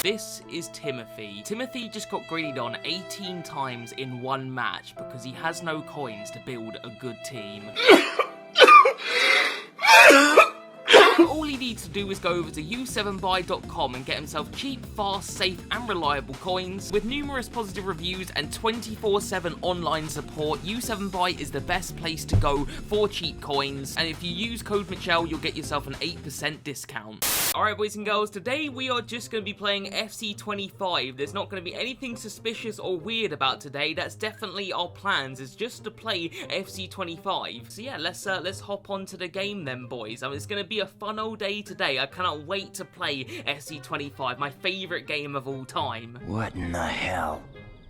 This is Timothy. Timothy just got greeted on 18 times in one match because he has no coins to build a good team. All he needs to do is go over to u7buy.com and get himself cheap, fast, safe and reliable coins. With numerous positive reviews and 24/7 online support, u7buy is the best place to go for cheap coins, and if you use code Mcjell, you'll get yourself an 8% discount. Alright boys and girls, today we are just going to be playing FC25. There's not going to be anything suspicious or weird about today. That's definitely our plans, is just to play FC25. So yeah, let's hop onto the game then, boys. It's going to be a fun old day today. I cannot wait to play FC25, my favourite game of all time. What in the hell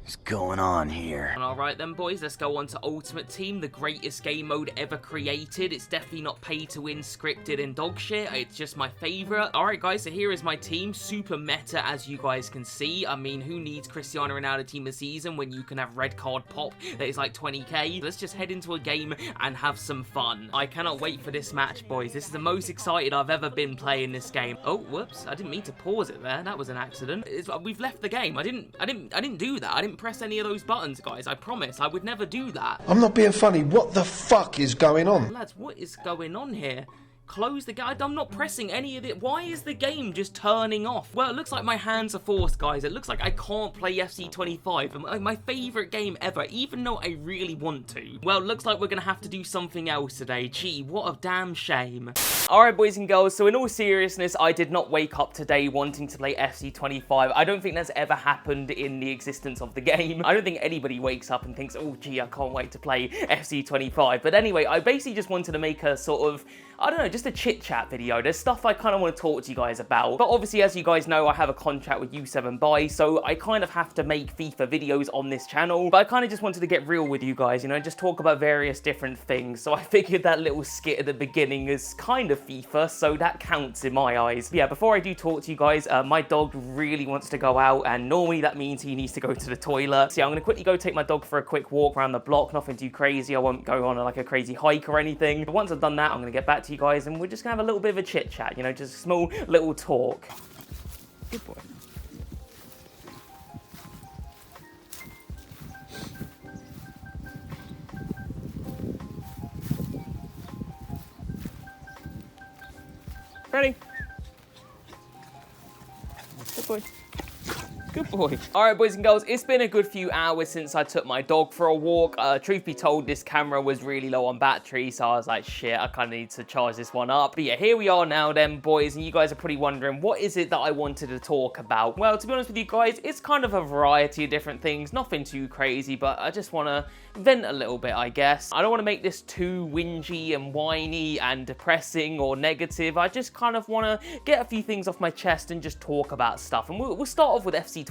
is going on here? And alright then boys, let's go on to Ultimate Team, the greatest game mode ever created. It's definitely not pay to win, scripted and dog shit. It's just my favourite. Alright guys, so here is my team. Super meta, as you guys can see. I mean, who needs Cristiano Ronaldo team of season when you can have red card pop that is like 20k? Let's just head into a game and have some fun. I cannot wait for this match, boys. This is the most excited I've ever been playing this game. Oh, whoops, I didn't mean to pause it there. That was an accident. We've left the game. I didn't do that. I didn't press any of those buttons, guys. I promise I would never do that. I'm not being funny. What the fuck is going on? Lads, what is going on here? Close the game. I'm not pressing any of it. Why is the game just turning off? Well, it looks like my hands are forced, guys. It looks like I can't play FC25, my favourite game ever, even though I really want to. Well, it looks like we're going to have to do something else today. Gee, what a damn shame. Alright, boys and girls, so in all seriousness, I did not wake up today wanting to play FC25. I don't think that's ever happened in the existence of the game. I don't think anybody wakes up and thinks, oh, gee, I can't wait to play FC25. But anyway, I basically just wanted to make a sort of, I don't know, just a chit-chat video. There's stuff I kind of want to talk to you guys about. But obviously, as you guys know, I have a contract with u7buy, so I kind of have to make FIFA videos on this channel. But I kind of just wanted to get real with you guys, you know, just talk about various different things. So I figured that little skit at the beginning is kind of FIFA, so that counts in my eyes. But yeah, before I do talk to you guys, my dog really wants to go out, and normally that means he needs to go to the toilet. So yeah, I'm going to quickly go take my dog for a quick walk around the block. Nothing too crazy. I won't go on like a crazy hike or anything. But once I've done that, I'm going to get back to you guys, and we're just going to have a little bit of a chit chat, you know, just a small little talk. Good boy. Ready? Good boy. Good boy. Alright, boys and girls, it's been a good few hours since I took my dog for a walk. Truth be told, this camera was really low on battery, so I was like, shit, I kind of need to charge this one up. But yeah, here we are now then, boys, and you guys are probably wondering, what is it that I wanted to talk about? Well, to be honest with you guys, it's kind of a variety of different things. Nothing too crazy, but I just want to vent a little bit, I guess. I don't want to make this too whingy and whiny and depressing or negative. I just kind of want to get a few things off my chest and just talk about stuff. And we'll start off with FC25.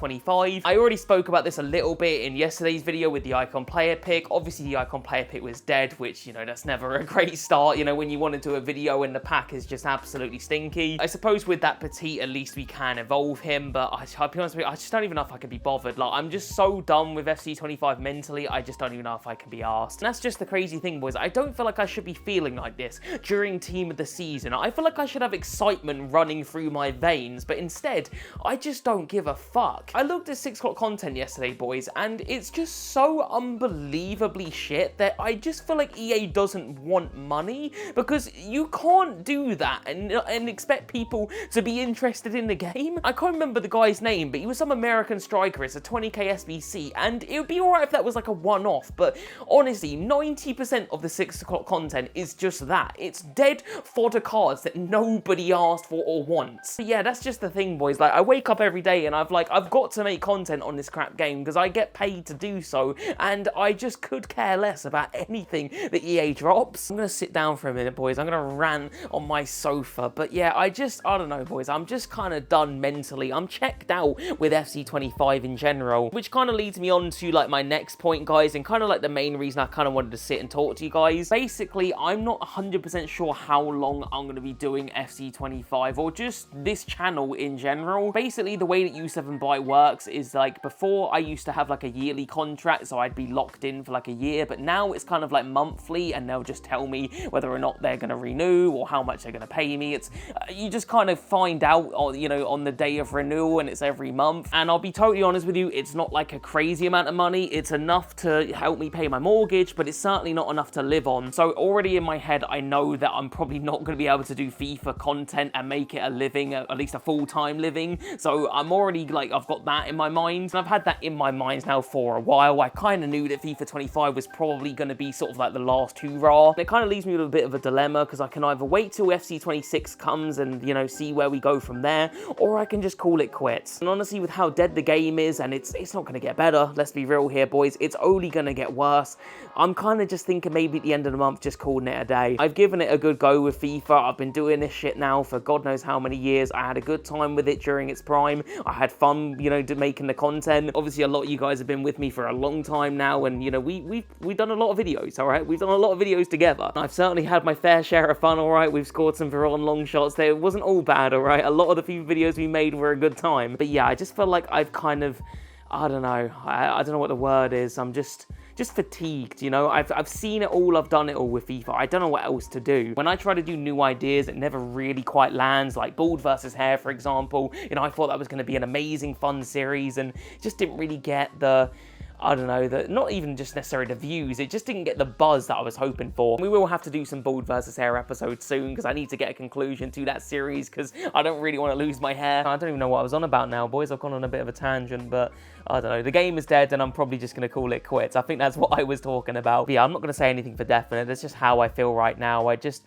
I already spoke about this a little bit in yesterday's video with the icon player pick. Obviously, the icon player pick was dead, which, you know, that's never a great start, you know, when you want to do a video and the pack is just absolutely stinky. I suppose with that petite, at least we can evolve him, but I'll be honest with you, I just don't even know if I can be bothered. Like, I'm just so done with FC25 mentally, I just don't even know if I can be arsed. And that's just the crazy thing, boys. I don't feel like I should be feeling like this during team of the season. I feel like I should have excitement running through my veins, but instead, I just don't give a fuck. I looked at 6 o'clock content yesterday, boys, and it's just so unbelievably shit that I just feel like EA doesn't want money, because you can't do that and expect people to be interested in the game. I can't remember the guy's name, but he was some American striker. It's a 20k SBC, and it would be alright if that was like a one-off, but honestly, 90% of the 6 o'clock content is just that. It's dead fodder cards that nobody asked for or wants. But yeah, that's just the thing, boys. Like, I wake up every day and I've got to make content on this crap game because I get paid to do so, and I just could care less about anything that EA drops. I'm gonna sit down for a minute, boys. I'm gonna rant on my sofa. But yeah, I don't know, boys. I'm just kind of done mentally. I'm checked out with FC25 in general, which kind of leads me on to like my next point, guys, and kind of like the main reason I kind of wanted to sit and talk to you guys. Basically, I'm not 100% sure how long I'm going to be doing FC25 or just this channel in general. Basically, the way that u7buy it works is like before I used to have like a yearly contract, so I'd be locked in for like a year, but now it's kind of like monthly, and they'll just tell me whether or not they're going to renew or how much they're going to pay me. It's you just kind of find out on, you know, on the day of renewal, and it's every month. And I'll be totally honest with you, it's not like a crazy amount of money. It's enough to help me pay my mortgage, but it's certainly not enough to live on. So already in my head, I know that I'm probably not going to be able to do FIFA content and make it a living, at least a full-time living. So I'm already like, I've got that in my mind, and I've had that in my mind now for a while. I kind of knew that FIFA 25 was probably going to be sort of like the last hurrah. It kind of leaves me with a bit of a dilemma, because I can either wait till FC26 comes and, you know, see where we go from there, or I can just call it quits. And honestly, with how dead the game is, and it's not going to get better, let's be real here, boys, it's only going to get worse. I'm kind of just thinking maybe at the end of the month, just calling it a day. I've given it a good go with FIFA. I've been doing this shit now for God knows how many years. I had a good time with it during its prime. I had fun, you know, making the content. Obviously, a lot of you guys have been with me for a long time now, and, you know, we've done a lot of videos, all right? We've done a lot of videos together. I've certainly had my fair share of fun, all right? We've scored some Veron long shots there. It wasn't all bad, all right? A lot of the few videos we made were a good time. But yeah, I just feel like I've kind of, I don't know. I don't know what the word is. I'm just fatigued, you know? I've seen it all, I've done it all with FIFA. I don't know what else to do. When I try to do new ideas, it never really quite lands, like bald versus hair, for example. You know, I thought that was going to be an amazing, fun series, and just didn't really get the, I don't know, not even just necessarily the views, it just didn't get the buzz that I was hoping for. We will have to do some bald versus hair episodes soon, because I need to get a conclusion to that series, because I don't really want to lose my hair. I don't even know what I was on about now, boys. I've gone on a bit of a tangent, but I don't know. The game is dead, and I'm probably just going to call it quits. I think that's what I was talking about. But yeah, I'm not going to say anything for definite. That's just how I feel right now. I just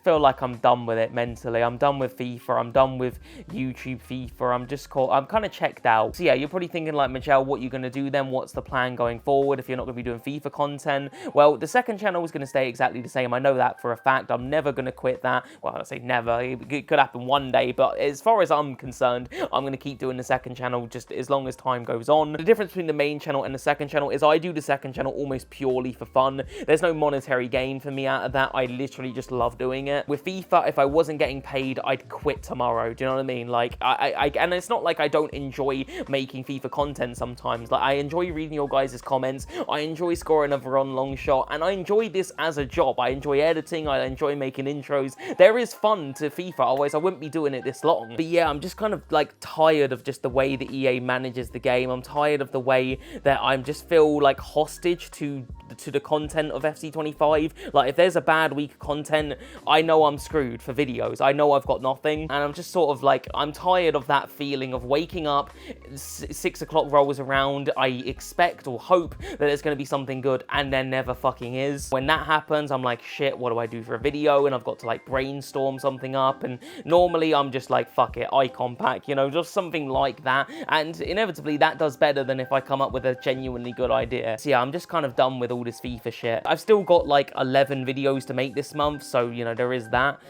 feel like I'm done with it mentally. I'm done with FIFA. I'm done with YouTube FIFA. I'm kind of checked out. So yeah, you're probably thinking like, Mcjell, what are you going to do then? What's the plan going forward if you're not going to be doing FIFA content? Well, the second channel is going to stay exactly the same. I know that for a fact. I'm never going to quit that. Well, I say never. It could happen one day, but as far as I'm concerned, I'm going to keep doing the second channel just as long as time goes on. The difference between the main channel and the second channel is I do the second channel almost purely for fun. There's no monetary gain for me out of that. I literally just love doing it. With FIFA, if I wasn't getting paid, I'd quit tomorrow. Do you know what I mean? Like, and it's not like I don't enjoy making FIFA content sometimes. Like, I enjoy reading your guys' comments. I enjoy scoring a Veron long shot, and I enjoy this as a job. I enjoy editing. I enjoy making intros. There is fun to FIFA, otherwise I wouldn't be doing it this long. But yeah, I'm just kind of like tired of just the way that EA manages the game. I'm tired of the way that I just feel like hostage to the content of FC25. Like, if there's a bad week of content, I know I'm screwed for videos. I know I've got nothing, and I'm just sort of like, I'm tired of that feeling of waking up, 6 o'clock rolls around, I expect or hope that there's going to be something good, and there never fucking is. When that happens, I'm like, shit, what do I do for a video? And I've got to like brainstorm something up, and normally I'm just like, fuck it, icon pack, you know, just something like that, and inevitably that does better than if I come up with a genuinely good idea. So yeah, I'm just kind of done with all this FIFA shit. I've still got like 11 videos to make this month, so, you know, there is that.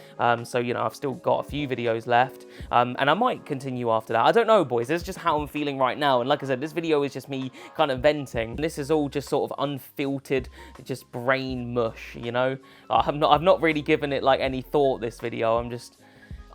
So, you know, I've still got a few videos left, and I might continue after that. I don't know, boys. This is just how I'm feeling right now, and like I said, this video is just me kind of venting. This is all just sort of unfiltered, just brain mush, you know? I've not really given it like any thought, this video. I'm just,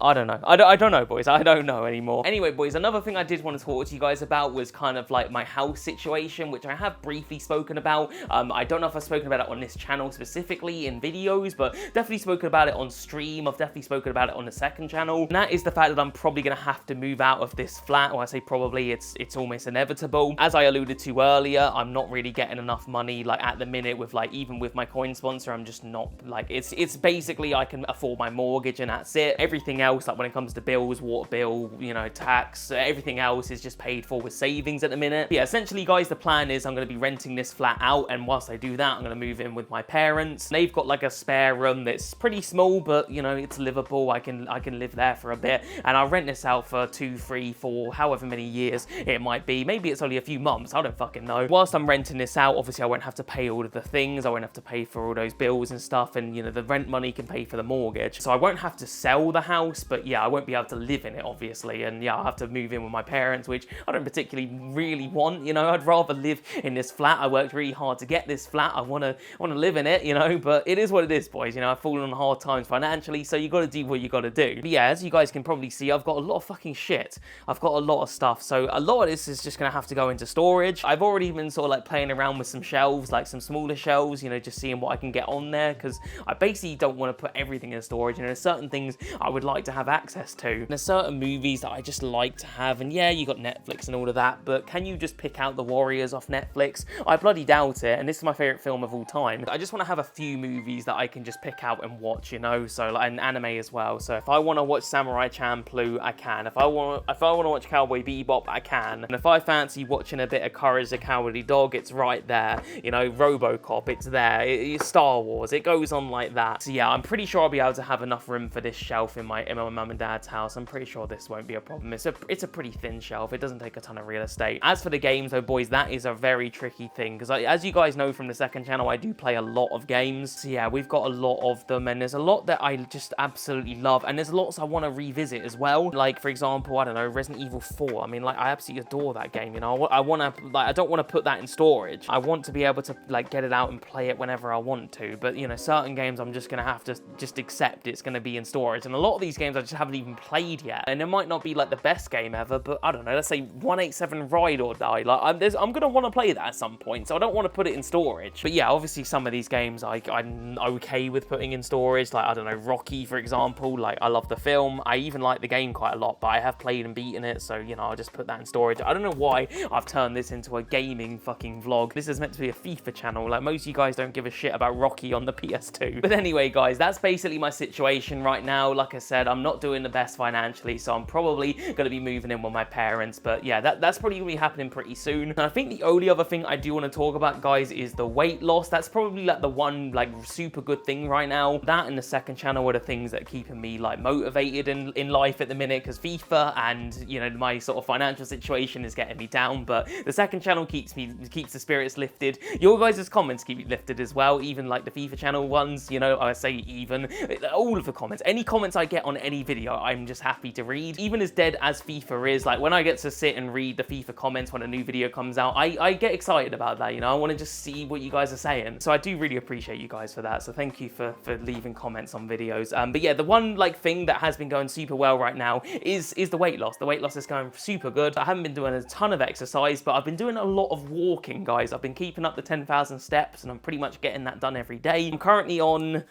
I don't know. I don't know, boys. I don't know anymore. Anyway, boys, another thing I did want to talk to you guys about was kind of like my house situation, which I have briefly spoken about. I don't know if I've spoken about it on this channel specifically in videos, but definitely spoken about it on stream. I've definitely spoken about it on the second channel. And that is the fact that I'm probably going to have to move out of this flat. Or I say probably, it's almost inevitable. As I alluded to earlier, I'm not really getting enough money like at the minute with like, even with my coin sponsor, I'm just not like, it's basically I can afford my mortgage and that's it. Everything else, like when it comes to bills, water bill, you know, tax, everything else is just paid for with savings at the minute. But yeah, essentially, guys, the plan is I'm going to be renting this flat out, and whilst I do that, I'm going to move in with my parents. They've got like a spare room that's pretty small, but, you know, it's livable. I can live there for a bit, and I'll rent this out for 2, 3, 4, however many years it might be. Maybe it's only a few months. I don't fucking know. Whilst I'm renting this out, obviously I won't have to pay all of the things. I won't have to pay for all those bills and stuff, and, you know, the rent money can pay for the mortgage. So I won't have to sell the house. nice, but yeah, I won't be able to live in it, obviously, and yeah, I'll have to move in with my parents, which I don't particularly really want, you know. I'd rather live in this flat. I worked really hard to get this flat. I want to live in it, you know, but it is what it is, boys. You know, I've fallen on hard times financially, so you got to do what you got to do. But yeah, as you guys can probably see, I've got a lot of fucking shit. I've got a lot of stuff, so a lot of this is just gonna have to go into storage. I've already been sort of like playing around with some shelves, like some smaller shelves, you know, just seeing what I can get on there, because I basically don't want to put everything in storage. You know, there's certain things I would like to have access to. And there's certain movies that I just like to have, and yeah, you got Netflix and all of that, but can you just pick out The Warriors off Netflix? I bloody doubt it, and this is my favorite film of all time. I just want to have a few movies that I can just pick out and watch, you know, so like an anime as well. So if I want to watch Samurai Champloo, I can. If I want to watch Cowboy Bebop, I can. And if I fancy watching a bit of Courage the Cowardly Dog, it's right there. You know, RoboCop, it's there. It's Star Wars, it goes on like that. So yeah, I'm pretty sure I'll be able to have enough room for this shelf in my mum and dad's house. I'm pretty sure this won't be a problem. It's a pretty thin shelf. It doesn't take a ton of real estate. As for the games though, boys, that is a very tricky thing, because as you guys know from the second channel, I do play a lot of games. So yeah, we've got a lot of them, and there's a lot that I just absolutely love, and there's lots I want to revisit as well. Like, for example, I don't know, Resident Evil 4. I mean, like, I absolutely adore that game, you know. I want to, like, I don't want to put that in storage. I want to be able to, like, get it out and play it whenever I want to. But, you know, certain games I'm just going to have to just accept it's going to be in storage. And a lot of these games I just haven't even played yet. And it might not be, like, the best game ever, but I don't know, let's say 187 Ride or Die. Like, I'm going to want to play that at some point, so I don't want to put it in storage. But yeah, obviously some of these games I'm okay with putting in storage. Like, I don't know, Rocky, for example. Like, I love the film. I even like the game quite a lot, but I have played and beaten it, so, you know, I'll just put that in storage. I don't know why I've turned this into a gaming fucking vlog. This is meant to be a FIFA channel. Like, most of you guys don't give a shit about Rocky on the PS2. But anyway, guys, that's basically my situation right now. Like I said, I'm not doing the best financially, so I'm probably going to be moving in with my parents. But yeah, that's probably going to be happening pretty soon. And I think the only other thing I do want to talk about, guys, is the weight loss. That's probably like the one like super good thing right now. That and the second channel are the things that are keeping me like motivated in life at the minute, because FIFA and, you know, my sort of financial situation is getting me down. But the second channel keeps the spirits lifted. Your guys' comments keep me lifted as well, even like the FIFA channel ones, you know. I say even all of the comments, any comments I get on any video, I'm just happy to read. Even as dead as FIFA is, like, when I get to sit and read the FIFA comments when a new video comes out, I get excited about that, you know. I want to just see what you guys are saying, so I do really appreciate you guys for that. So thank you for leaving comments on videos. But yeah, the one like thing that has been going super well right now is the weight loss. The weight loss is going super good. I haven't been doing a ton of exercise, but I've been doing a lot of walking, guys. I've been keeping up the 10,000 steps, and I'm pretty much getting that done every day. I'm currently on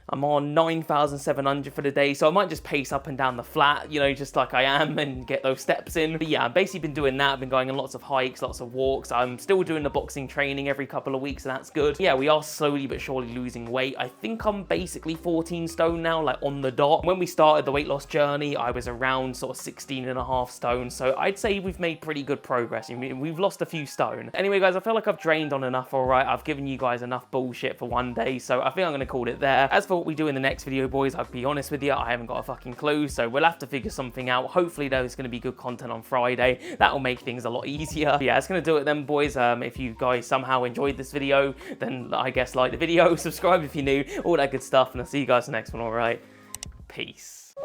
9,700 for the day, so I might just pace up and down the flat, you know, just like I am, and get those steps in. But yeah, I've basically been doing that. I've been going on lots of hikes, lots of walks. I'm still doing the boxing training every couple of weeks, and that's good. Yeah, we are slowly but surely losing weight. I think I'm basically 14 stone now, like on the dot. When we started the weight loss journey, I was around sort of 16.5 stone, so I'd say we've made pretty good progress. I mean, we've lost a few stone. Anyway, guys, I feel like I've drained on enough, all right? I've given you guys enough bullshit for one day, so I think I'm going to call it there. As for what we do in the next video, boys, I'll be honest with you, I haven't got a fucking clue, so we'll have to figure something out. Hopefully there's going to be good content on Friday. That will make things a lot easier. But yeah, that's going to do it then, boys. If you guys somehow enjoyed this video, then I guess like the video, subscribe if you're new, all that good stuff, and I'll see you guys in the next one, all right? Peace.